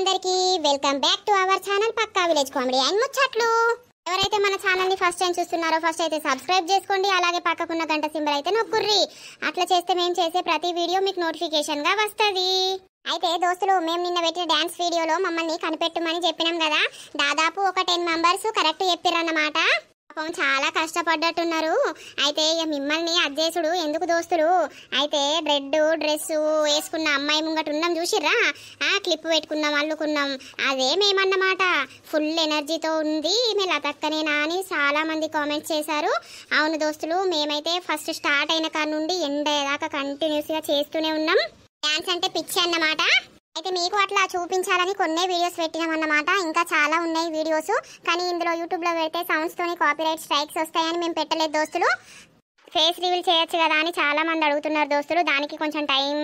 అందరికీ welcome back to our channel Pakka village comedy and Muchatlu. ఎవరైతే మన ఛానల్ ని ఫస్ట్ టైం చూస్తున్నారో ఫస్ట్ అయితే సబ్స్క్రైబ్ చేసుకోండి. అలాగే పక్కకున్న గంట సింబల్ అయితే నొక్కుర్రి. అట్లా చేస్తే మేము చేసే ప్రతి వీడియో మీకు నోటిఫికేషన్ గా వస్తుంది. అయితే దోస్తులు, మేము నిన్న పెట్టిన డాన్స్ వీడియోలో మమ్మల్ని కనిపెట్టమని చెప్పినాం కదా, దాదాపు ఒక 10 మెంబర్స్ కరెక్ట్ చెప్పిరన్నమాట. పాపం చాలా కష్టపడ్డట్టున్నారు. అయితే ఇక మిమ్మల్ని అజ్జేసుడు ఎందుకు దోస్తులు, అయితే రెడ్ డ్రెస్ వేసుకున్న అమ్మాయి ముంగట ఉన్నాం చూసిర్రా, ఆ క్లిప్ పెట్టుకున్నాం అల్లుకున్నాం, అదే మేమన్నమాట. ఫుల్ ఎనర్జీతో ఉంది మీ లతక్కనేనా అని చాలా మంది కామెంట్స్ చేశారు. అవును దోస్తులు, మేమైతే ఫస్ట్ స్టార్ట్ అయిన కాడ నుండి ఎండ దాకా కంటిన్యూస్గా చేస్తూనే ఉన్నాం. డాన్స్ అంటే పిచ్చి అన్నమాట. అయితే మీకు అట్లా చూపించాలని కొన్ని వీడియోస్ పెట్టినామన్నమాట. ఇంకా చాలా ఉన్నాయి వీడియోస్, కానీ ఇందులో యూట్యూబ్లో పెడితే సౌండ్స్తోని కాపీరైట్ స్ట్రైక్స్ వస్తాయని మేము పెట్టలేదు దోస్తులు. ఫేస్ రివీల్ చేయొచ్చు కదా అని చాలా మంది అడుగుతున్నారు దోస్తులు. దానికి కొంచెం టైం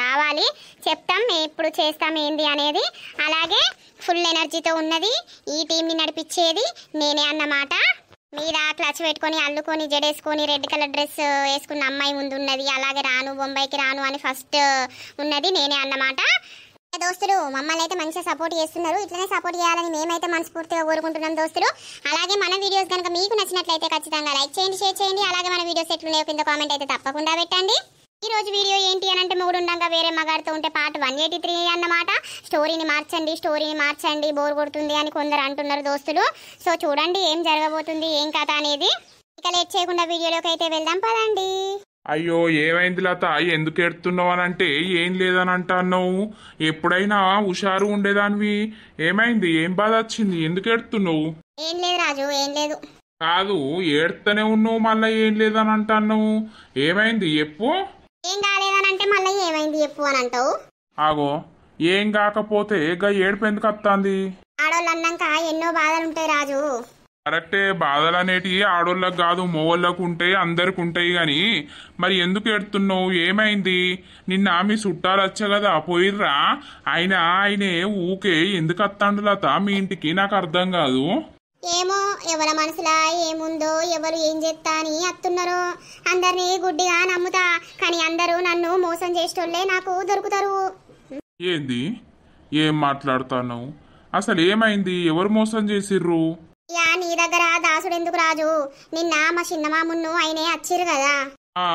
రావాలి, చెప్తాం ఎప్పుడు చేస్తాం ఏంది అనేది. అలాగే ఫుల్ ఎనర్జీతో ఉన్నది ఈ టీంని నడిపించేది నేనే అన్నమాట. మీద క్లచ్ పెట్టుకొని అల్లుకొని జడేసుకొని రెడ్ కలర్ డ్రెస్ వేసుకున్న అమ్మాయి ముందు ఉన్నది. అలాగే రాను బొంబాయికి రాను అని ఫస్ట్ ఉన్నది నేనే అన్నమాట. దోస్తులు, మమ్మల్ని అయితే మంచిగా సపోర్ట్ చేస్తున్నారు. ఇట్లనే సపోర్ట్ చేయాలని మేమైతే మనస్ఫూర్తిగా కోరుకుంటున్నాం దోస్తులు. అలాగే మన వీడియోస్ కనుక మీకు నచ్చినట్లయితే ఖచ్చితంగా లైక్ చేయండి, షేర్ చేయండి. అలాగే మన వీడియోస్ ఎట్లున్నాయో కింద కామెంట్ అయితే తప్పకుండా పెట్టండి. ఈ రోజు వీడియో ఏంటి అని అంటే, మొగుడుండగా వేరే మగాడితో ఉంటే పార్ట్ 183 అన్నమాట. స్టోరీని మార్చండి బోర్ కొడుతుంది అని కొందరు అంటున్నారు దోస్తులు. సో చూడండి ఏం జరగబోతుంది ఏం కథ అనేది. ఇక లేట్ చేయకుండా వీడియోలోకి అయితే వెళ్దాం పదండి. అయ్యో ఏమైంది లత, ఎందుకు ఎడుతున్నావు అని అంటే ఏం లేదని అంటున్నావు. ఎప్పుడైనా హుషారు ఉండేదానివి, ఏమైంది, ఏం బాధ వచ్చింది, ఎందుకు ఎడుతున్నావు? ఏం లేదు రాజు, ఏం లేదు. కాదు, ఏడుతూనే ఉన్నావు, మళ్ళీ ఏం లేదని అంటున్నావు. ఏమైంది చెప్పు. ఏం కాలేదని అంటే మళ్ళీ ఏమైంది చెప్పు అని అంటావు. ఆగో, ఏం కాకపోతే గా ఏడుపు ఎందుకు వస్తుంది? ఆడోళ్ళు అన్నాక ఎన్నో బాధలు ఉంటాయి రాజు. కరెక్టే, బాధలు అనేటివి ఆడోళ్ళకి కాదు మొగోళ్ళకు ఉంటాయి, అందరికి ఉంటాయి. గాని మరి ఎందుకు ఎడుతున్నావు, ఏమైంది? నిన్న మీ చుట్టాలు వచ్చా కదా, పోయిర్రా? ఆయనే ఊకే ఎందుకు వస్తాండు లత మీ ఇంటికి, నాకు అర్థం కాదు. ఏమో ఎవరి మనసులా ఏముందో, ఎవరు ఏం చేస్తా అని అత్తున్నారో. అందరినీ గుడ్డిగా నమ్ముతా, కానీ అందరూ నన్ను మోసం చేసేటోళ్ళే నాకు దొరుకుతారు. ఏంది, ఏం మాట్లాడుతున్నావు? అసలు ఏమైంది, ఎవరు మోసం చేసిర్రు? యా నీ దగ్గర దాసుడు ఎందుకు రాజు, నిన్న మా చిన్నమామున్ను ఆయనే వచ్చిర్రు కదా.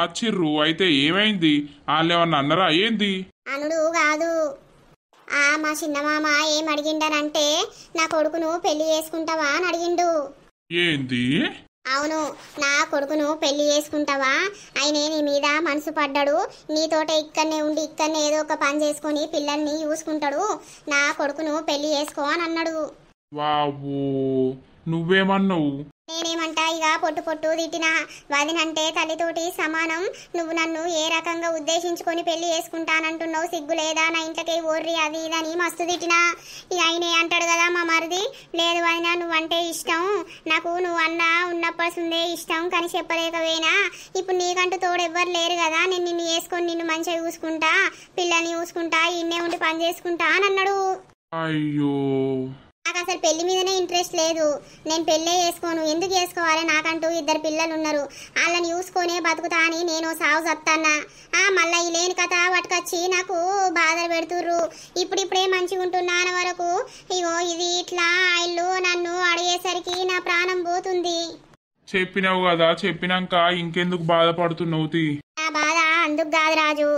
వచ్చిర్రు, అయితే ఏమైంది? వాళ్ళేమన్నా అన్నరా ఏంది? అనుడు కాదు, మా చిన్నమామ ఏం అడిగిండనంటే, నా కొడుకును పెళ్లి చేసుకుంటావా అని అడిగిండు. ఏంది? అవును, నా కొడుకును పెళ్లి చేసుకుంటావా, ఆయనే నీ మీద మనసు పడ్డాడు, నీతోట ఇక్కడనే ఉండి ఇక్కడనే ఏదో ఒక పని చేసుకొని పిల్లల్ని చూసుకుంటాడు, నా కొడుకును పెళ్లి చేసుకో అని అన్నాడు. వావు, నువ్వేమన్నావు? నేనేమంటా, ఇక పొట్టు తిట్టినా. వదినంటే తల్లితోటి సమానం, నువ్వు నన్ను ఏ రకంగా ఉద్దేశించుకొని పెళ్లి చేసుకుంటానంటున్నావు, సిగ్గు లేదా, నా ఇంట్లోకి ఓర్రి అది ఇదని మస్తు తిట్టినా. ఇక ఆయనే అంటాడు కదా మా మరిది, లేదు వదినా నువ్వంటే ఇష్టం నాకు, నువ్వు అన్నా ఉన్నప్పటిదే ఇష్టం, కానీ చెప్పలేకపోయినా, ఇప్పుడు నీకంటూ తోడు ఎవ్వరు లేరు కదా, నేను నిన్ను వేసుకొని నిన్ను మంచిగా చూసుకుంటా, పిల్లల్ని చూసుకుంటా, ఇన్నే ఉండి పని చేసుకుంటా అని అన్నాడు. అయ్యో, నాకు అసలు పెళ్లి మీదనే ఇంట్రెస్ట్ లేదు, నేను పెళ్ళే చేసుకోను, ఎందుకు చేసుకోవాలి, నాకంటూ 2 పిల్లలు ఉన్నారు, వాళ్ళని చూసుకొనే బతుకుతా అని నేను సాగు చెప్తాన్నా. మళ్ళీ ఈ లేని కథ పట్టుకొచ్చి నాకు బాధలు పెడుతుర్రు. ఇప్పుడిప్పుడే మంచిగా ఉంటున్నా అన్న వరకు ఇగో ఇది ఇట్లా ఇల్లు నన్ను అడిగేసరికి నా ప్రాణం పోతుంది. చెప్పినావు కదా, చెప్పినాక ఇంకెందుకు బాధపడుతున్నావు? నా బాధ అందుకు కాదు రాజు,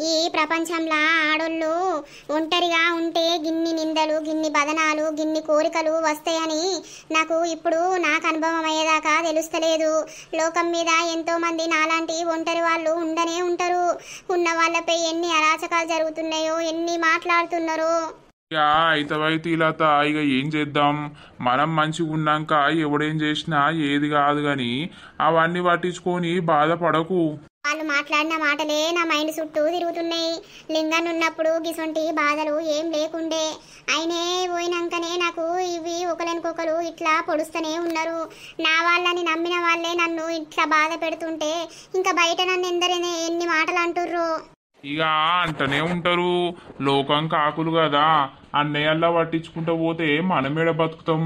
ఈ ప్రపంచంలో ఆడోళ్ళు ఒంటరిగా ఉంటే గిన్ని నిందలు, గిన్ని బదనాలు, గిన్ని కోరికలు వస్తాయని నాకు ఇప్పుడు నాకు అనుభవం అయ్యేదాకా తెలుస్తలేదు. లోకం మీద ఎంతో మంది నాలాంటి ఒంటరి వాళ్ళు ఉండనే ఉంటారు. ఉన్న వాళ్ళపై ఎన్ని అరాచకాలు జరుగుతున్నాయో, ఎన్ని మాట్లాడుతున్నారో. ఇక అయితవైతే లత, ఇక ఏం చేద్దాం, మనం మంచిగా ఉన్నాక ఎవడేం చేసినా ఏది కాదు. గాని అవన్నీ పట్టించుకొని బాధపడకు. వాళ్ళు మాట్లాడిన మాటలే నా మైండ్ చుట్టూ తిరుగుతున్నాయి. లింగన్ ఉన్నప్పుడు గిసొంటి బాధలు ఏం లేకుండే, ఆయనే పోయినాకనే నాకు ఇవి ఒకరికొకరు ఇట్లా పొడుస్తూనే ఉన్నారు. నా వాళ్ళని నమ్మిన వాళ్ళే నన్ను ఇట్లా బాధ పెడుతుంటే ఇంకా బయట నన్ను ఎందరైనా ఎన్ని మాటలు అంటుర్రు. ఇక అంటనే ఉంటారు, లోకం కాకులు కదా, అన్నయ్యల్లా పట్టించుకుంటూ పోతే మనమేడ బతుకుతాం.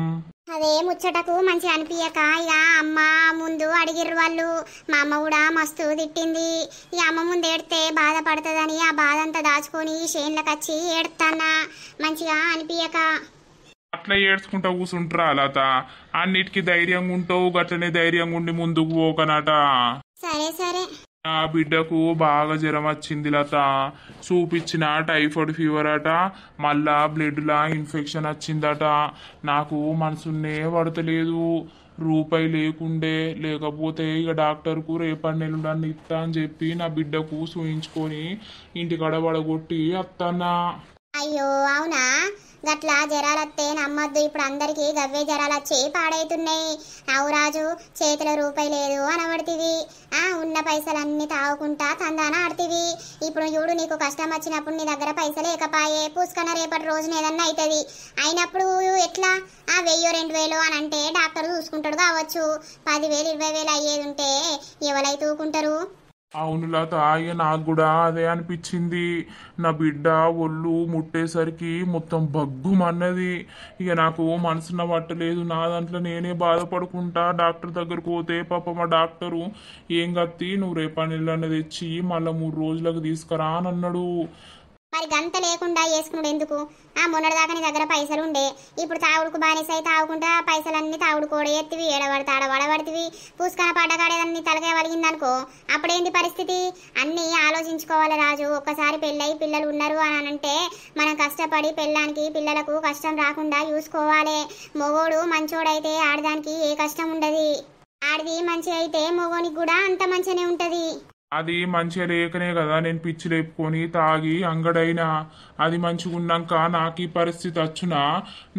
అదే ముచ్చటకు మంచి అనిపించక ఇక అమ్మ ముందు అడిగిర్రు వాళ్ళు. మా అమ్మ కూడా మస్తు తిట్టింది. ఈ అమ్మ ముందు ఏడితే బాధపడుతుందని ఆ బాధ అంతా దాచుకొని చేన్లకు వచ్చి ఏడుతానా మంచిగా అనిపించక. అట్లా ఏడ్చుకుంటా కూర్చుంటారా లత? అన్నిటికీ ధైర్యంగా ఉంటావు, గట్లనే ధైర్యంగా ఉండి ముందుకు పోకనట. సరే సరే. నా బిడ్డకు బాగా జ్వరం వచ్చింది లత. చూపించిన టైఫాయిడ్ ఫీవర్ అట, మళ్ళా బ్లడ్లా ఇన్ఫెక్షన్ వచ్చిందట. నాకు మనసున్నే పడతలేదు. రూపాయి లేకుండే, లేకపోతే ఇక డాక్టర్కు రేపటి నెలలు ఇస్తా అని చెప్పి నా బిడ్డకు చూయించుకొని ఇంటికాడ పడగొట్టి అత్తన్నా. అయ్యో అవునా? గట్లా జరాలత్తే నమ్మద్దు. ఇప్పుడు అందరికి గవ్వే జరాలు వచ్చి పాడైతున్నాయి. రాజు చేతిలో రూపాయి లేదు అనబడితివి. ఉన్న పైసలన్నీ తాగుకుంటా తందాన ఆడుతీవి. ఇప్పుడు చూడు, నీకు కష్టం వచ్చినప్పుడు నీ దగ్గర పైసలు లేకపాయే. పూసుకన్న రేపటి రోజున ఏదన్నా అవుతుంది. అయినప్పుడు ఎట్లా 1000 2000 అని అంటే డాక్టర్ చూసుకుంటాడు కావచ్చు. 10,000 20,000 అయ్యేది ఉంటే ఎవరైతే ఊకుంటారు? అవును లత, ఇక నాకు కూడా అదే అనిపించింది. నా బిడ్డ ఒళ్ళు ముట్టేసరికి మొత్తం బగ్గుమన్నది. ఇక నాకు మనసున పట్టలేదు. నా దాంట్లో నేనే బాధపడుకుంటా డాక్టర్ దగ్గరకు పోతే పాప మా డాక్టరు ఏం కత్తి నువ్వు రేపటి నెలలన్న తెచ్చి మళ్ళీ 3 రోజులకు తీసుకురా అని అన్నాడు. మరి గంత లేకుండా వేసుకున్నాడు ఎందుకు? మొన్నటిదాకా నీ దగ్గర పైసలు ఉండే, ఇప్పుడు తాగుడుకు బానిసై తాగుకుంటా పైసలన్నీ తాగుడు కూడా ఎత్తివి, ఏడబడతా ఆడబడబడితివి. పూసుకన పడ్డగాడేదన్నీ తలకాయ వలిగిందనుకో అప్పుడేంటి పరిస్థితి? అన్నీ ఆలోచించుకోవాలి రాజు. ఒక్కసారి పెళ్ళై పిల్లలు ఉన్నారు అని అంటే మనం కష్టపడి పెళ్ళానికి పిల్లలకు కష్టం రాకుండా చూసుకోవాలి. మొగోడు మంచోడైతే ఆడదానికి ఏ కష్టం ఉండదు. ఆడిది మంచి అయితే మొగోనికి కూడా అంత మంచిగానే ఉంటది. అది మంచిగా లేకనే కదా నేను పిచ్చి లేపుకొని తాగి అంగడైనా. అది మంచిగా ఉన్నాక నాకు ఈ పరిస్థితి వచ్చునా?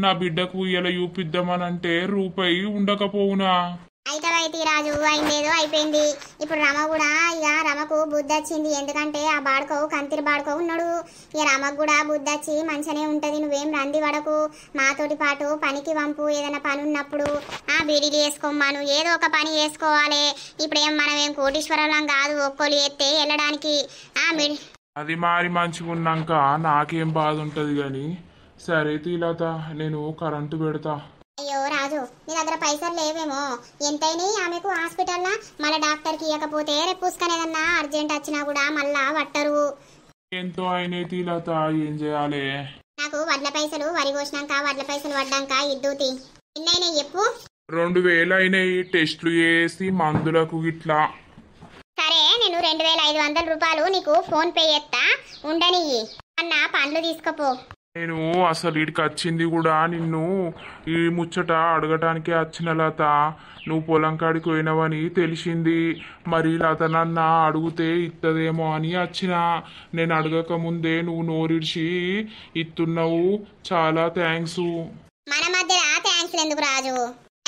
నా బిడ్డకు ఇలా చూపిద్దామనంటే రూపాయి ఉండకపోవునా? అయితే రాజు అయిందేదో అయిపోయింది. ఇప్పుడు రమ కూడా ఇక రమకు బుద్ధి వచ్చింది. ఎందుకంటే ఆ బాడుకోవు కంతిరి బాడుకో ఉన్నాడు. ఇక రమకు కూడా బుద్ధి వచ్చి మంచిగానే ఉంటది. నువ్వేం రంది వడకు, మాతోటి పాటు పనికి వంపు. ఏదైనా పని ఉన్నప్పుడు బీడీలు వేసుకోమ్మాను, ఏదో ఒక పని చేసుకోవాలి. ఇప్పుడేం మనం ఏం కోటీశ్వరం కాదు ఒక్కోలు ఎత్తే వెళ్ళడానికి. అది మారి మంచిగా ఉన్నాక నాకేం బాధ ఉంటది గాని. సరే తీలత, నేను కరెంటు పెడతా. అయ్యో రాజు, నీ దగ్గర పైసలు లేవేమో. ఎంతైనా ఆమెకు హాస్పిటల్ మళ్ళీ డాక్టర్కి ఇవ్వకపోతే రేపు పూసుకొని ఏదన్నా అర్జెంట్ వచ్చినా కూడా మళ్ళా పట్టరు. ఎంతో అయినాయి తీలత, ఏం చేయాలి? నాకు వడ్ల పైసలు వరి కోసినాక వడ్ల పైసలు పడ్డాక ఇద్దూతి ఎన్నైనా చెప్పు. 2000 అయినాయి టెస్టులు చేసి మందులకు ఇట్లా. సరే, నేను 2500 రూపాయలు నీకు ఫోన్ పే చేస్తా, ఉండనియ్యి. అన్న పండ్లు తీసుకపో. నేను అసలు ఇడికి వచ్చింది కూడా నిన్ను ఈ ముచ్చట అడగటానికే వచ్చిన లత. నువ్వు పొలం కాడికి పోయినావని తెలిసింది. మరి లత నన్న అడిగితే ఇత్తదేమో అని వచ్చిన. నేను అడగక ముందే నువ్వు నోరిడిచి ఇస్తున్నావు. చాలా థ్యాంక్స్. మన మధ్యలో థ్యాంక్స్ ఎందుకు రాజు?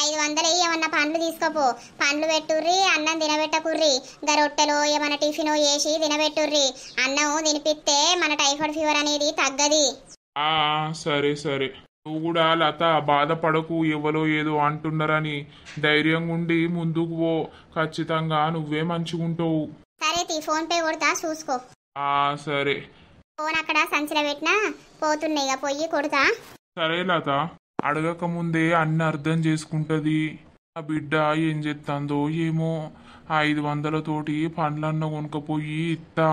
500 ఏమన్నా పండ్లు తీసుకోపో. పండ్లు పెట్టుర్రి, అన్నం తినబెట్టకుర్రి. రొట్టెలో ఏమన్నా టిఫిన్ చేసి తినబెట్టుర్రి. అన్నం తినిపిస్తే మన టైఫాయిడ్ ఫీవర్ అనేది తగ్గది. సరే సరే. నువ్వు కూడా లత బాధపడకు, ఎవరో ఏదో అంటున్నారని ధైర్యంగా ఉండి ముందుకు పో. ఖచ్చితంగా నువ్వే మంచిగుంటావు. సరే ఫోన్ పే కొడతా చూసుకో. సరే. ఫోన్ అక్కడ సంచిలో పెట్టినా పోతున్నాయి, పొయ్యి కొడతా. సరే లత, అడగక ముందే అన్ని అర్థం చేసుకుంటది. ఆ బిడ్డ ఏం చేస్తుందో ఏమో. 500తోటి పండ్లన్న కొనుక్కపోయి ఇత్తా.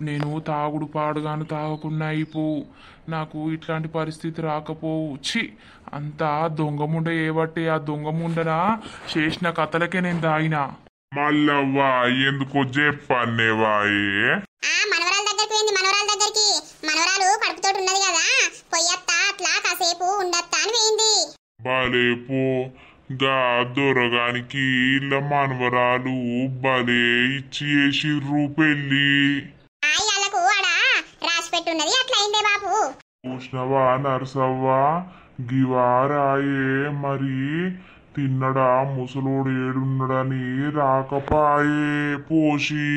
నేను తాగుడు పాడుగాను తాగకుండా అయిపోవు. నాకు ఇట్లాంటి పరిస్థితి రాకపోవు. చి, అంతా దొంగముండ ఏబట్టి ఆ దొంగముండన చేసిన కథలకే నేను తాగినా. మళ్ళవ్వా ఎందుకో చెప్పన్నేవాయి. మనవరాల దగ్గరికి పోయింది. మనవరాల దగ్గరికి మనవరాలు కడుపుతోటి ఉన్నది కదా, పొయ్యత్తా అట్లా కాసేపు ఉండత్తా అని పోయింది. భలే పో, గా దొరగానికి ఇళ్ళ మనవరాలు భలే ఇచ్చి వేసిర్రు పెళ్ళి. వాళ్ళకు ఆడ రాసి పెట్టున్నది అట్లా అయిందే బాబు. చూసినవా నరసవ్వా, గివారాయే మరి తిన్నడా ముసలోడు ఏడున్నడని రాకపాయే పోసి.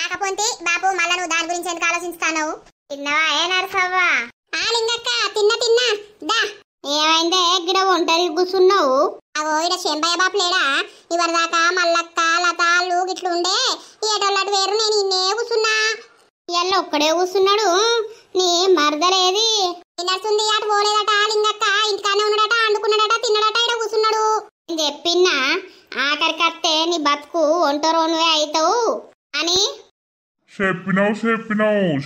రాకపోతే బాబు మళ్ళా నువ్వు దాని గురించి ఎందుకు ఆలోచిస్తావు? తిన్నవా ఏ నరసవ్వా? లింగక్క తిన్నా దా. ఏమైందే గిడ ఒంటరి కూర్చున్నావు? అగో ఇడ చెంబయ్య బాపు లేడా? ఇవరి దాకా మల్లక్క లతాళ్ళు గిట్లుండే ఏటోళ్ళటు వేరు, నేను ఇన్నే కూర్చున్నా. ఇవాళ ఒక్కడే కూర్చున్నాడు. నీ మరదలేది? నడుస్తుంది అటు పోలేదట. లింగక్క ఇంటికానే ఉన్నాడట, అండుకున్నాడట, తిన్నాడట, ఇడ కూర్చున్నాడు. చెప్పినా ఆఖరికత్తే నీ బతుకు ఒంటరోనువే అవుతావు అని.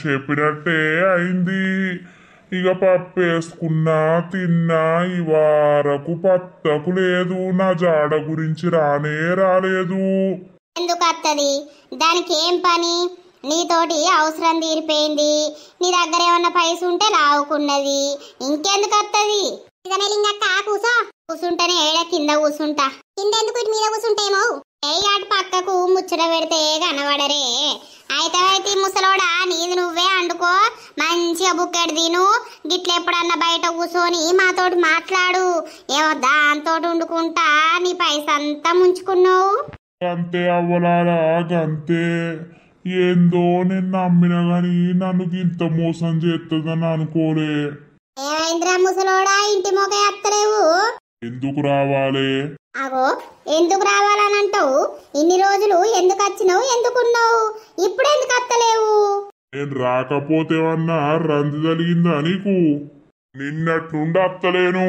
చెప్పినట్టే అయింది. ఇక పప్పు వేసుకున్నా తిన్నా ఈ వారకు పత్తకు లేదు. నా జాడ గురించి రాలేదు. ఎందుకు అత్తది? దానికి ఏం పని? నీతోటి అవసరం తీరిపోయింది. నీ దగ్గర ఏమన్నా పైస ఉంటే లావుకున్నది. ఇంకెందుకు అత్తది? కూసుంటేనే ఏడ కింద కూసుంటా. కింద ఎందుకు ఇటు మీద కూసుంటేమో అటు పక్కకు ముచ్చట పెడితే కనబడరే. అయితే ముసలోడా నీది నువ్వే అండుకో, మంచిగా బుక్కెడు తిను. గిట్ల ఎప్పుడన్నా బయట కూర్చొని మాతోటి మాట్లాడు. ఏమో దాంతో వండుకుంటా నీ పైస అంతా ముంచుకున్నావు. అంతే అవ్వలారా, గంతే. ఏందో నేను నమ్మిన గాని నన్ను ఇంత మోసం చేస్తుందని అనుకోలే. ఏమైందిరా ముసలోడా, ఇంటి మొగ ఎత్తలేవు? ఎందుకు రావాలే? అగో ఎందుకు రావాలని అంటావు? ఇన్ని రోజులు ఎందుకు వచ్చినావు, ఎందుకున్నావు? ఇప్పుడు ఎందుకు అత్తలేవు? నేను రాకపోతేవన్నా రంది జరిగిందా నీకు? నిన్నట్నుండి అత్తలేను.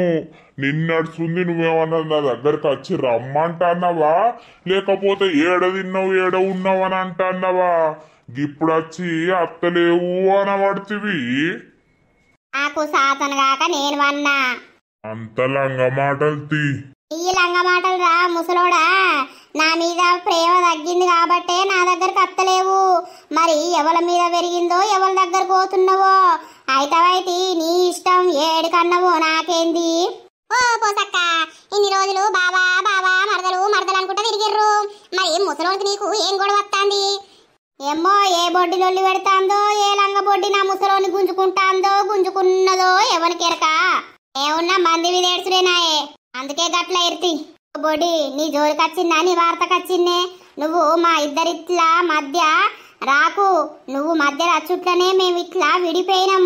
నిన్నట్సుంది నువ్వేమన్నా నా దగ్గరకు వచ్చి రమ్మంటాన్నావా, లేకపోతే ఏడ తిన్నావు ఏడ ఉన్నావు అని అంటాన్నావా? ఇప్పుడు వచ్చి అత్తలేవు అనబడుతుంది. నాకు సాతన కాక నేను అన్నా. అంత లంగ మాటలు ఈ లంగ మాటలు రా ముసలోడా. నా మీద ప్రేమ తగ్గింది కాబట్టే నా దగ్గరకు అత్తలేవు. మరి ఎవరి మీద పెరిగిందో ఎవరి దగ్గర పోతున్నావో అయితే నీ ఇష్టం. ఏడుకన్నావో నాకేంది? ఓ పోసక్క, ఇన్ని రోజులు బావా బావా మరదలు అనుకుంటా తిరిగిర్రు. మరి ముసలోడికి నీకు ఏం గొడవ వస్తాంది? ఏమో ఏ బొడ్డి లొల్లి పెడతాందో, ఏ లంగ బొడ్డి నా ముసలోని గుంజుకుంటాందో గుంజుకున్నదో ఎవరికెరక. ఏమున్నా మంది మీద ఏడ్చుడేనాయే, అందుకే గట్ల ఎర్తి. బొడి నీ జోలికొచ్చిందా, నీ వార్తకొచ్చిందే. నువ్వు మా ఇద్దరిట్లా మధ్య రాకు. నువ్వు మధ్య రచ్చుట్లనే మేమిట్లా విడిపోయినాం.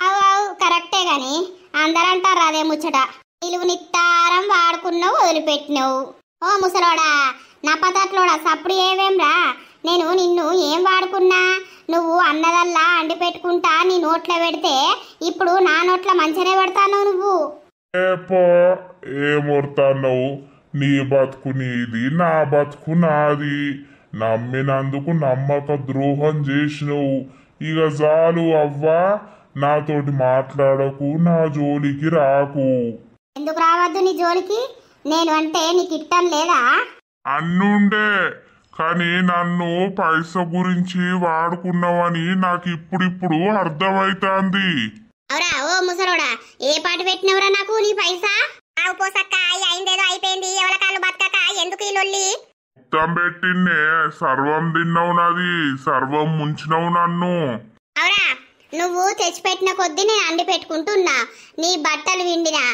అవు కరెక్టే గాని అందరంటారు అదే ముచ్చట. నిలువు నిత్తారం వాడుకున్నావు, వదిలిపెట్టినావు. ఓ ముసలోడా, నా పతట్లోడా సప్పుడు ఏవేంరా? నేను నిన్ను ఏం వాడుకున్నా? నువ్వు అన్నదల్లా అండి పెట్టుకుంటా నీ నోట్లో పెడితే ఇప్పుడు నా నోట్ల మంచిగానే పెడతాను. నువ్వు ఏమొడతావు? నీ బతుకు నీది, నా బతుకు నాది. నమ్మినందుకు నమ్మక ద్రోహం చేసినవు. ఇక చాలు అవ్వా, నాతోటి మాట్లాడకు, నా జోలికి రాకు. ఎందుకు రావద్దు నీ జోలికి? నేను అంటే నీకు ఇట్టం లేదా? అన్నుండే కానీ నన్ను పైస గురించి వాడుకున్నావని నాకు ఇప్పుడిప్పుడు అర్థమైతాంది. అవురా ఓ ముసలోడా, ఏ పాట పెట్టినవరా నాకు నీ పైసా? ఆవు పోసక్క, అయిందేదో అయిపోయింది. ఎవరి కాళ్ళు బతకక ఎందుకు ఈ లొల్లి? మొత్తం పెట్టిన్నే, సర్వం తిన్నావు, నాది సర్వం ముంచినవు నన్ను. అవురా, నువ్వు తెచ్చిపెట్టిన కొద్దీ నేను అండి పెట్టుకుంటున్నా. నీ బట్టలు విండినా,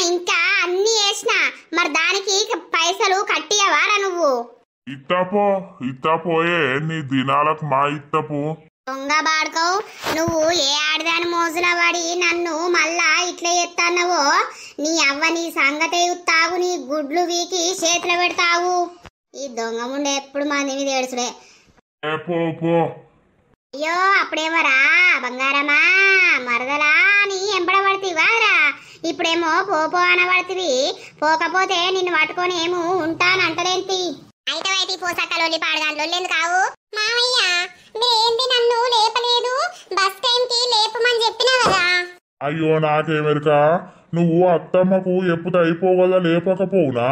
ఇంకా అన్ని వేసినా. మరి దానికి పైసలు కట్టియవారా నువ్వు? ఇత్తపోయే నీ దినాలకు మా ఇత్తపు. దొంగ బాడుకో, నువ్వు ఏ ఆడదాని మోజుల పడి నన్ను మళ్ళా ఇట్లా ఎత్తన్నావో నీ అవ్వ నీ సంగతే తాగు. నీ గుడ్లు వీకి చేతిలో పెడతావు. ఈ దొంగ ముండే ఎప్పుడు మంది మీద ఏడుచుడే. అయ్యో అప్పుడేమోరా బంగారమా మరదలా నీ ఎంబడబడితివారా, ఇప్పుడేమో పోపో అనబడితివి. పోకపోతే నిన్ను పట్టుకొని ఏమో ఉంటానంటలేంటి. అయితే పోసక్కలొల్లి పాడదాంట్లో కావు మామయ్య. మీరేంటి నన్ను లేపలేదు? బస్ టైంకి లేపమని చెప్పినా కదా. అయ్యో నాకేమెరక, నువ్వు అత్తమ్మకు ఎప్పుడు అయిపోగలదా లేపకపోవునా?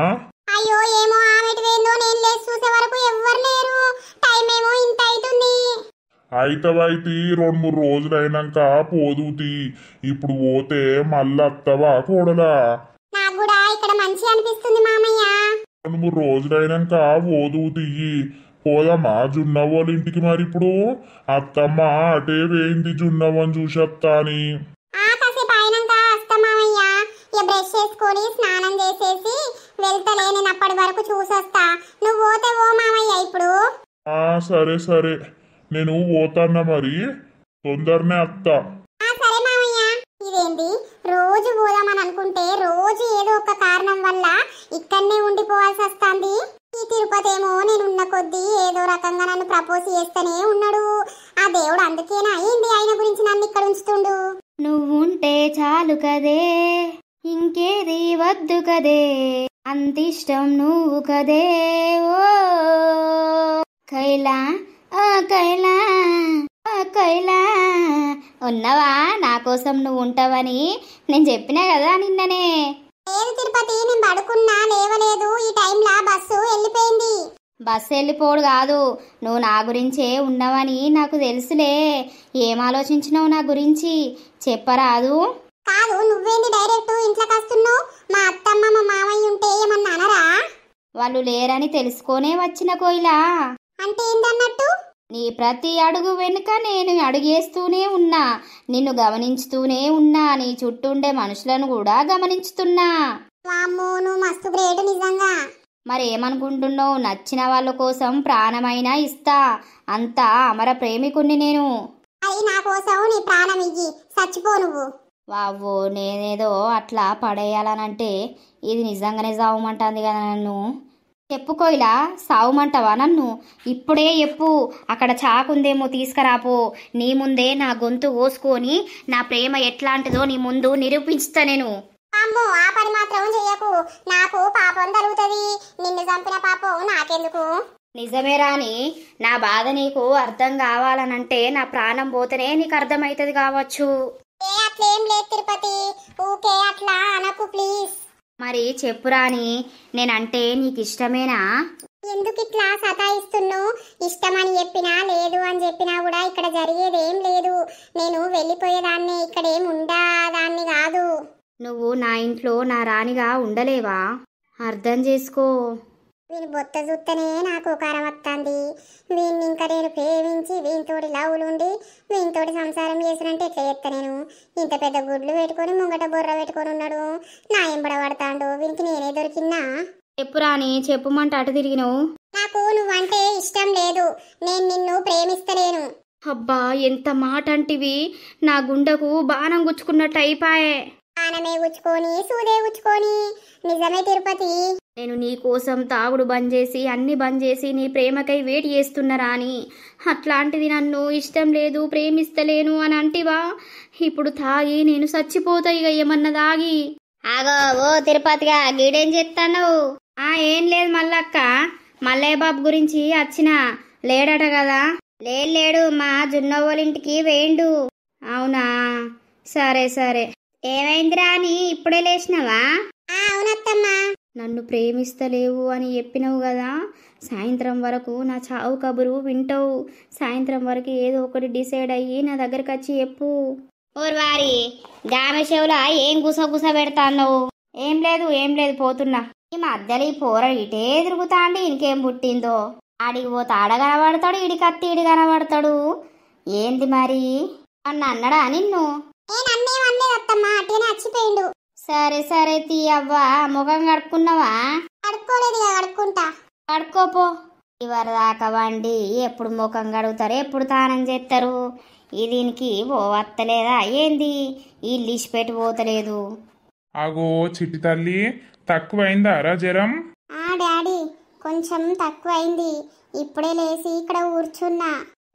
అయ్యో ఏమో ఆమెటిదేందో, నేను లేచి చూసే వరకు ఎవ్వరు లేరు. టైం ఏమో ఇంత అవుతుంది. అయితవైతి 2-3 రోజులైనాక పోదుతి. ఇప్పుడు పోతే మళ్ళీ అత్తవా కూడలా? నాకు కూడా ఇక్కడ మంచి అనిపిస్తుంది మామయ్య. 2-3 రోజులైనాక పోదుతి. పోదమ్మా జున్నవ్వోళ్ళ ఇంటికి. మరి ఇప్పుడు అత్తమ్మ అటే వేయింది జున్నవ్వని చూసత్తా అని. కాసేపు అయినాక వస్తా మామయ్య. బ్రష్ చేసుకొని స్నానం చేసేసి వెళ్తలే, నేను అప్పటి వరకు చూసొస్తా. నువ్వు పోతే ఓ మామయ్య ఇప్పుడు. సరే నేను పోతాన్నా, మరి తొందరనే అత్తా. సరే మామయ్య. ఇదేంటి రోజు పోదామని అనుకుంటే రోజు ఏదో ఒక కారణం వల్ల ఇక్కడనే ఉండిపోవాల్సి వస్తుంది. ఈ తిరుపతి ఏమో నేనున్న కొద్దీ ఏదో రకంగా నన్ను ప్రపోజ్ చేస్తూనే ఉన్నాడు. ఆ దేవుడు అందుకేనా ఏంది ఆయన గురించి నన్ను ఇక్కడ ఉంచుతుండు? నువ్వుంటే చాలు కదే, ఇంకేది వద్దు కదే. అంత ఇష్టం నువ్వు కదే ఓ కైలా ఆ కైలా ఆ కైలా. ఉన్నవా నా కోసం నువ్వు ఉంటావని నేను చెప్పినా కదా నిన్ననే. లేదు తిరుపతి, నేను పడుకున్నా, లేవలేదు. ఈ టైంలో బస్సు వెళ్ళిపోయింది. బస్సు వెళ్ళిపోడు కాదు, నువ్వు నా గురించే ఉన్నావని నాకు తెలుసులే. ఏం ఆలోచించినావు నా గురించి చెప్పరాదు? కాదు, నువ్వేంది డైరెక్ట్ ఇంట్లోకి వస్తున్నావు? మా అత్తమ్మ మా మామయ్య ఉంటే ఏమన్నా అనరా? వాళ్ళు లేరని తెలుసుకొనే వచ్చిన కోయిలా. అంటే ఏందన్నట్టు? నీ ప్రతి అడుగు వెనుక నేను అడుగేస్తూనే ఉన్నా, నిన్ను గమనించుతూనే ఉన్నా, నీ చుట్టూ ఉండే మనుషులను కూడా గమనించుతున్నా. వామ్మో, నువ్వు మస్తు గ్రేట్ నిజంగా. మరేమనుకుంటున్నావు? నచ్చిన వాళ్ళ కోసం ప్రాణమైనా ఇస్తా, అంతా అమర ప్రేమికుణ్ణి నేను. అది నా కోసం నీ ప్రాణం ఇయ్యి, చచ్చిపో నువ్వు. వావ్వో, నేనేదో అట్లా పడేయాలనంటే ఇది నిజంగానే సావమంటుంది కదా నన్ను. చెప్పుకోయిలా, సావుమంటావా నన్ను? ఇప్పుడే చెప్పు, అక్కడ చాకుందేమో తీసుకురాపో. నీ ముందే నా గొంతు కోసుకొని నా ప్రేమ ఎట్లాంటిదో నీ ముందు నిరూపించుతా నేను. అమ్మో, ఆ పని మాత్రం చెయ్యకు, నాకు పాపం తరుగుతుంది. నిన్ను చంపిన పాపం నాకెందుకు? నిజమే రాని, నా బాధ నీకు అర్థం కావాలనంటే నా ప్రాణం పోతేనే నీకు అర్థమవుతుంది కావచ్చు. అట్లేం లేదు తిరుపతి, ఊకే అట్లా అనకు ప్లీజ్. మరి చెప్పురాని, నేనంటే నీకు ఇష్టమేనా? ఎందుకు ఇట్లా సతాయిస్తున్నావు? ఇష్టమని చెప్పినా లేదు అని చెప్పినా కూడా ఇక్కడ జరిగేదేం లేదు. నేను వెళ్ళిపోయేదాన్ని, ఇక్కడేం ఉండదాన్ని కాదు. నువ్వు నా ఇంట్లో నా రాణిగా ఉండలేవా? అర్థం చేసుకో. వీని బొత్త చూస్తేనే నాకు కారం వస్తుంది. వీన్ని ఇంకా నేను ప్రేమించి వీనితోటి లవ్లుండి వీనితోటి సంసారం చేసినంటే ఎట్లా చేస్తా నేను? ఇంత పెద్ద గుడ్లు పెట్టుకొని ముంగట బొర్ర పెట్టుకొని ఉన్నాడు, నా ఎంబడ పడతాడు. వీనికి నేనే దొరికినా? చెప్పురాని, చెప్పుమంటే అటు తిరిగినవు. నాకు నువ్వంటే ఇష్టం లేదు, నేను నిన్ను ప్రేమిస్తలేను. అబ్బా, ఎంత మాట అంటివి! నా గుండెకు బాణం గుచ్చుకున్నట్టు అయిపాయే. ఆనమే ఉచ్చుకొని సూదే ఉచ్చుకొని. నిజమే తిరుపతి, నేను నీ కోసం తాగుడు బంద్ చేసి అన్ని బంద్ చేసి నీ ప్రేమకై వెయిట్ చేస్తున్నరా అని. అట్లాంటిది నన్ను ఇష్టం లేదు, ప్రేమిస్తలేను అని అంటివా? ఇప్పుడు తాగి నేను చచ్చిపోతా ఇక ఏమన్నా తాగి. ఆగో ఓ తిరుపతిగా, గీడేం చెప్తాను? ఏం లేదు మల్లక్క, మల్లయ్య బాబు గురించి వచ్చిన లేడట కదా. లేడు, మా జున్నవ్వలింటికి వేయండు. అవునా, సరే సరే. ఏమైందిరా అని ఇప్పుడే లేచినావా? అవునత్తమ్మా. నన్ను ప్రేమిస్తలేవు అని చెప్పినావు కదా, సాయంత్రం వరకు నా చావు కబురు వింటావు. సాయంత్రం వరకు ఏదో ఒకటి డిసైడ్ అయ్యి నా దగ్గరకు వచ్చి చెప్పు. ఓర్వారి గామె చెవుల ఏం గుసగుస పెడతాను? ఏం లేదు పోతున్నా. ఈ మధ్యలో ఈ పోర ఇటే తిరుగుతా అండి, ఇంకేం పుట్టిందో? ఆడికి పోతే ఆడ కనబడతాడు, ఈడికి అత్తి ఈడి కనబడతాడు. ఏంది మరి అన్న అన్నడా నిన్ను? అచ్చిపోయిండు. సరే తీయవ్వా, ముఖం కడుక్కున్నావా? కడుక్కోలేదు, కడుక్కుంటా. కడుక్కోపో. ఇవరిదాకా వండి ఎప్పుడు ముఖం కడుగుతారు, ఎప్పుడు తానం చేస్తారు? దీనికి పోవత్తలేదా ఏంది? ఈ లిష్ పెట్టి పోతలేదు. అగో చిట్టి తల్లి, తక్కువైందారా జ్వరం? డాడీ కొంచెం తక్కువైంది, ఇప్పుడే లేచి ఇక్కడ కూర్చున్నా.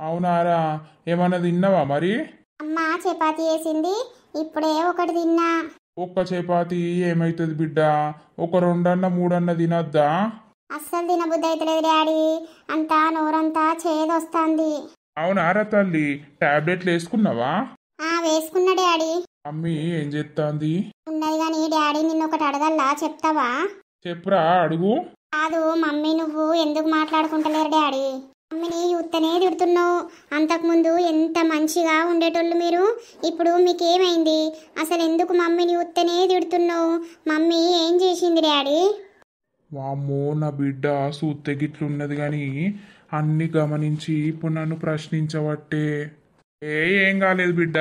అవునారా, ఏమన్నా తిన్నావా మరి? అమ్మ చపాతీ వేసింది, ఇప్పుడే ఒకటి తిన్నా. ఒక్క చపాతి ఏమైతుంది బిడ్డ? ఒక రెండన్న మూడన్న తినద్దా? అస్సలు తినబుద్ధి అవుతలేదు డాడీ, అంతా నోరంతా చేదొస్తుంది. అవునారా తల్లి, టాబ్లెట్లు వేసుకున్నావా? వేసుకున్నా డాడీ. మమ్మీ ఏం చేస్తాంది? ఉన్నది కానీ డాడీ నిన్ను ఒకటి అడగల్లా, చెప్తావా? చెప్పురా, అడుగు. కాదు మమ్మీ, నువ్వు ఎందుకు మాట్లాడుకుంటలేరు డాడీ? మమ్మీని చూస్తేనే తిడుతున్నావు. అంతకుముందు ఎంత మంచిగా ఉండేటోళ్ళు మీరు, ఇప్పుడు మీకేమైంది? అసలు ఎందుకు మమ్మీని చూస్తేనే తిడుతున్నావు? మమ్మీ ఏం చేసింది డాడీ? వామ్మో, నా బిడ్డ సూత్తె గిట్లున్నది కానీ అన్ని గమనించి ఇప్పుడు నన్ను ప్రశ్నించవట్టే. ఏం కాలేదు బిడ్డ,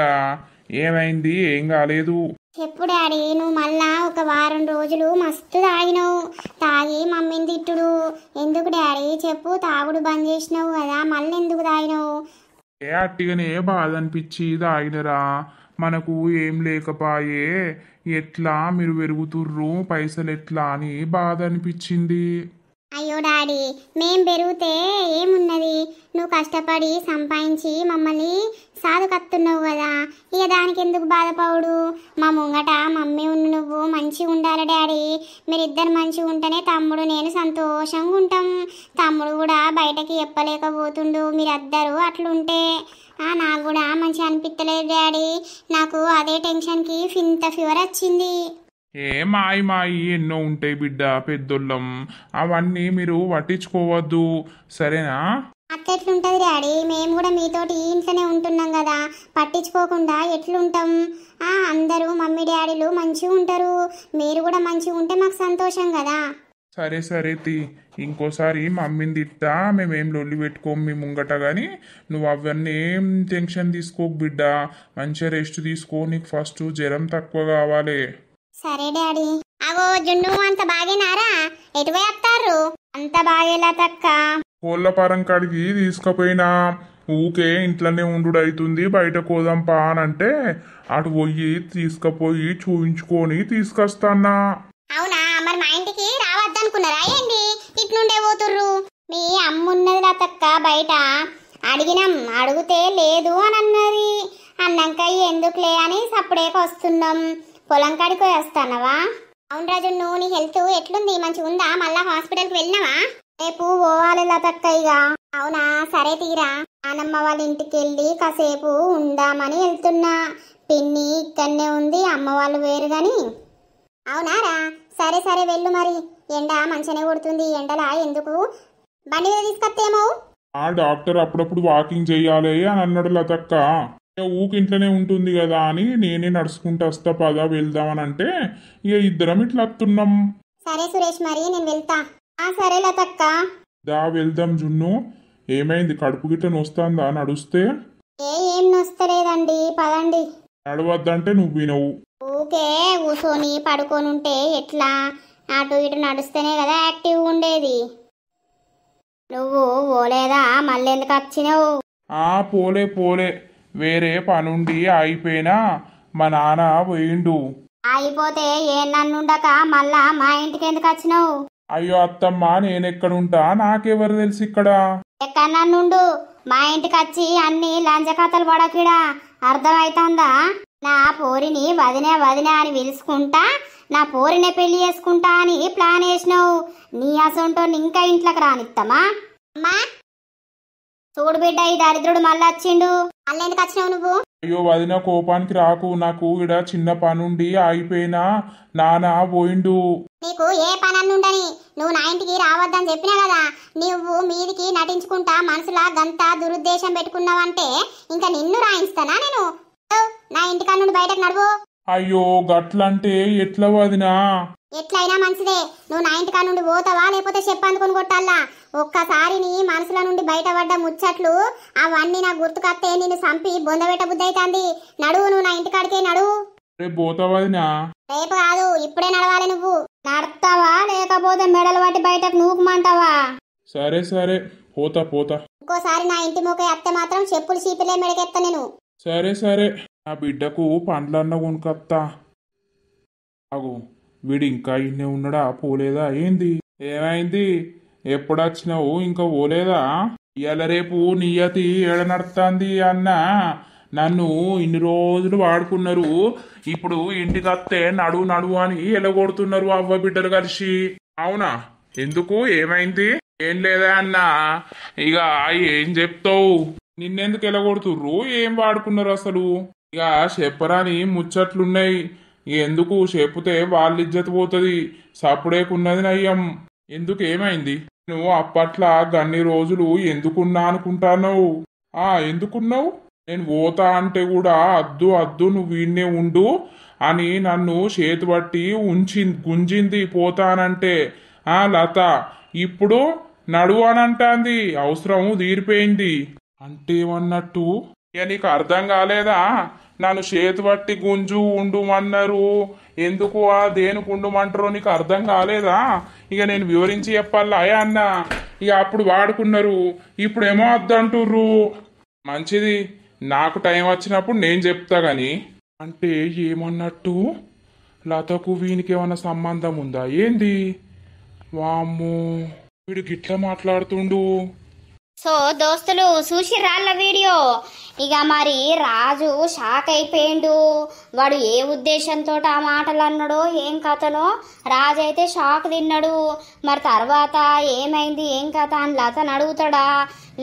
ఏమైంది? ఏం కాలేదు. చెప్పు డాడీ. నువ్వు మళ్ళా ఒక వారం రోజులు మస్తు తాగినావు, తాగి మమ్మీని తిట్టుడు ఎందుకు డాడీ? చెప్పు, తాగుడు బంద్ చేసినావు కదా, మళ్ళీ ఎందుకు తాగినావు? అట్టిగానే బాధ అనిపించి తాగినరా. మనకు ఏం లేకపాయే, ఎట్లా మీరు పెరుగుతుర్రు, పైసలు ఎట్లా అని బాధ అనిపించింది. అయ్యో డాడీ మేం పెరిగితే ఏమున్నది, నువ్వు కష్టపడి సంపాదించి మమ్మల్ని సాదుకత్తున్నావు కదా, ఇక దానికి ఎందుకు బాధపడు. మా ముంగట మమ్మీ నువ్వు మంచిగా ఉండాలి డాడీ. మీరిద్దరు మంచిగా ఉంటేనే తమ్ముడు నేను సంతోషంగా ఉంటాం. తమ్ముడు కూడా బయటకి చెప్పలేకపోతుండు, మీరిద్దరు అట్లుంటే నాకు కూడా మంచిగా అనిపించలేదు డాడీ. నాకు అదే టెన్షన్కి ఇంత ఫీవర్ వచ్చింది. ఏ మాయి ఎన్నో ఉంటాయి బిడ్డ, పెద్దోళ్ళం అవన్నీ మీరు పట్టించుకోవద్దు సరేనా. అట్లెట్లుంటది డాడీ, మేము కూడా మీతోటి ఈ ఇంట్లోనే ఉంటున్నాం కదా, పట్టించుకోకుండా ఎట్లుంటాం. అందరూ మమ్మీ డాడీలు మంచిగా ఉంటారు, మీరు కూడా మంచిగా ఉంటే మాకు సంతోషం కదా. సరే సరే ఇంకోసారి మమ్మీని తిట్టా మేమేం లొల్లి పెట్టుకోము మీ ముంగట, కానీ నువ్వు అవన్నీ ఏం టెన్షన్ తీసుకోకు బిడ్డ, మంచిగా రెస్ట్ తీసుకో. నీకు ఫస్ట్ జ్వరం తక్కువ కావాలి. సరే డాడీ. అగో జున్ను అంత బాగేనారా, ఎటువై వస్తారు? అంత బాగేలా తక్క. కోళ్ళ పారం కాడికి తీసుకుపోయినా, ఊకే ఇంట్లోనే ఉండు అవుతుంది, బయట కోదంపా అని అంటే అటు పోయి తీసుకుపోయి చూయించుకొని తీసుకొస్తానా. అవునా, మరి మా ఇంటికి రావద్దనుకున్నారా ఏంటి? ఇట్నుండే పోతుర్రు. మీ అమ్మున్నది లతక్క బయట అడిగినాం, అడిగితే లేదు అని అన్నది. అన్నాక ఎందుకులే అని సప్పుడేక వస్తున్నాం. పొలం కాడికి వస్తానవా? అవును రాజు, నువ్వు నీ హెల్త్ ఎట్లుంది, మంచిగా ఉందా? మళ్ళా హాస్పిటల్కి వెళ్ళినావా? రేపు పోవాలి లతక్క ఇక. అవునా, సరే తీరా. నానమ్మ వాళ్ళ ఇంటికి వెళ్ళి కాసేపు ఉందామని వెళ్తున్నా. పిన్ని ఇక్కడనే ఉంది, అమ్మ వాళ్ళు వేరు గాని. అవునారా, సరే సరే వెళ్ళు. మరి ఎండ మంచిగానే కొడుతుంది, ఎండలా ఎందుకు బండి మీద తీసుకొస్తేమో. డాక్టర్ అప్పుడప్పుడు వాకింగ్ చెయ్యాలి అని అన్నాడు లతక్క. ఊకింట్లోనే ఉంటుంది కదా అని నేనే నడుచుకుంటూ వస్తా, పదా వెళ్దామని అంటే ఇక ఇద్దరం ఇట్లా వస్తున్నాం. సరే సురేష్, మరి నేను వెళ్తా. సరే లతక్క. దా వెళ్దాం జున్ను. ఏమైంది, కడుపు గిట్ట నొస్తుందా నడుస్తే? ఏం నొస్తలేదండి, పదండి. నడవద్దంటే నువ్వు వినవు. ఊకే కూసోని పడుకొని ఉంటే ఎట్లా? అటు ఇటు నడుస్తేనే కదా యాక్టివ్ ఉండేది. నువ్వు పోలేదా? మళ్ళీ ఎందుకు వచ్చినావు? పోలే వేరే పనుండి అయిపోయినా మా నాన్న పోయిండు. అయిపోతే ఏ నన్నుండక మళ్ళా మా ఇంటికి ఎందుకు వచ్చినావు? అయ్యో అత్తమ్మ, నేనెక్కడుంటా నాకెవరు తెలుసు ఇక్కడ. ఎక్కడ నన్నుండు, మా ఇంటికి వచ్చి అన్ని లంచ కథలు పడకిడా. అర్థమైతుందా? నా పోరిని వదినే వదినే అని పిలుచుకుంటా, నా పోరినే పెళ్లి చేసుకుంటా అని ప్లాన్ వేసినావు. నీ అసొంటో ఇంకా ఇంట్లోకి రానిత్తమా? అమ్మా చూడు బిడ్డ, ఈ దరిద్రుడు మళ్ళీ వచ్చిండు. మళ్ళీ ఎందుకు వచ్చినావు నువ్వు? అయ్యో వదిన, కోపానికి రాకు. నాకు ఇడ చిన్న పనుండి అయిపోయినా నాన్న పోయిండు. నీకు ఏ పని ఉండని, నువ్వు నా ఇంటికి రావద్దని చెప్పినా కదా. నువ్వు మీదికి నటించుకుంటా మనసులా గంత దురుద్దేశం పెట్టుకున్నావంటే ఇంకా నిన్ను రాయిస్తానా నేను? నా ఇంటికా నుండి బయటకు నడువు. అయ్యో గట్లంటే ఎట్లా వదినా? ఎట్లయినా మంచిదే. నువ్వు నా ఇంటికా నుండి పోతావా లేకపోతే చెప్పందుకొని కొట్టాలా? ఒక్కసారి నీ మనసుల నుండి బయటపడ్డ ముచ్చట్లు అవన్నీ నాకు గుర్తుకొస్తే నిన్ను చంపి బొందబెట్ట బుద్ధి అవుతుంది. నడువు, నువ్వు నా ఇంటికాడికే నడువు. రేపు పోతావదినా? రేపు కాదు, ఇప్పుడే నడవాలి. నువ్వు నడతావా లేకపోతే మెడలు పట్టి బయటకు నూకుమంటావా? సరే పోతా. ఇంకోసారి నా ఇంటి మూకే అత్తే మాత్రం చెప్పులు చీపిలే మెడకెత్తా నేను. సరే నా బిడ్డకు పండ్లన్న కొనుకత్తా. అగు వీడు ఇంకా ఇన్నే ఉన్నాడా, పోలేదా ఏంది? ఏమైంది, ఎప్పుడొచ్చినావు? ఇంకా పోలేదా? ఇవాళ రేపు నియతి ఏడ నడుతుంది అన్న. నన్ను ఇన్ని రోజులు వాడుకున్నారు, ఇప్పుడు ఇంటికి వస్తే నడువు అని ఎలగొడుతున్నారు అవ్వ బిడ్డలు కలిసి. అవునా, ఎందుకు, ఏమైంది? ఏం లేదా అన్నా, ఇక ఏం చెప్తావు? నిన్నెందుకు ఎలగొడుతుర్రు? ఏం వాడుకున్నారు అసలు? ఇక చెప్పరాని ముచ్చట్లున్నాయి. ఎందుకు చెప్పుతే వాళ్ళ ఇజ్జత్ పోతుంది. సప్పుడేకున్నది నయ్యం. ఎందుకు, ఏమైంది? నువ్వు అప్పట్లా గన్ని రోజులు ఎందుకున్నా అనుకుంటావు? ఎందుకున్నావు? నేను పోతా అంటే కూడా అద్దు నువ్వు వీణ్ణే ఉండు అని నన్ను చేతి బట్టి గుంజింది పోతానంటే. లత ఇప్పుడు నడువు అని అంటాంది, అవసరం తీరిపోయింది అంటే ఏమన్నట్టు? ఇక నీకు అర్థం కాలేదా? నన్ను చేతి బట్టి గుంజు ఉండుమన్నారు. ఎందుకు దేనికి ఉండుమంటారో నీకు అర్థం కాలేదా? ఇక నేను వివరించి చెప్పాలా అన్న. ఇక అప్పుడు వాడుకున్నారు, ఇప్పుడేమో వద్దంటుర్రు. మంచిది, నాకు టైం వచ్చినప్పుడు నేను చెప్తా గాని. అంటే ఏమన్నట్టు? లతకు వీనికి ఏమన్నా సంబంధం ఉందా ఏంది? వామ్మో. వీడు గిట్లా మాట్లాడుతుండు. సో దోస్తులు చూసిర్రాళ్ళ వీడియో. ఇక మరి రాజు షాక్ అయిపోయిండు. వాడు ఏ ఉద్దేశంతో ఆ మాటలు అన్నాడో ఏం కథనో రాజు అయితే షాక్ తిన్నాడు. మరి తర్వాత ఏమైంది ఏం కథ అని లతను అడుగుతాడా,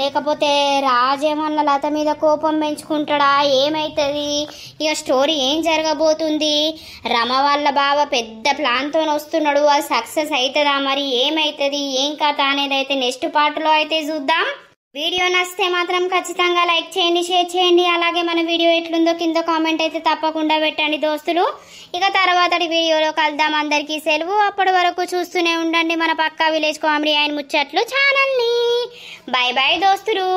లేకపోతే రాజు ఏమన్నా లత మీద కోపం పెంచుకుంటాడా, ఏమైతుంది, ఇక స్టోరీ ఏం జరగబోతుంది, రమ వాళ్ళ బావ పెద్ద ప్లాన్తో వస్తున్నాడు, అది సక్సెస్ అవుతుందా, మరి ఏమైతుంది ఏం కథ అనేది అయితే నెక్స్ట్ పార్ట్లో అయితే చూద్దాం. వీడియో నచ్చితే మాత్రం ఖచ్చితంగా లైక్ చేయండి, షేర్ చేయండి. అలాగే మన వీడియో ఎట్లుందో కింద కామెంట్ అయితే తప్పకుండా పెట్టండి దోస్తులు. ఇక తర్వాతటి వీడియోలో కలుద్దాం. అందరికీ సెలవు. అప్పటి వరకు చూస్తూనే ఉండండి మన పక్కా విలేజ్ కామెడీ అండ్ ముచ్చట్లు ఛానల్ని. బై బై దోస్తులు.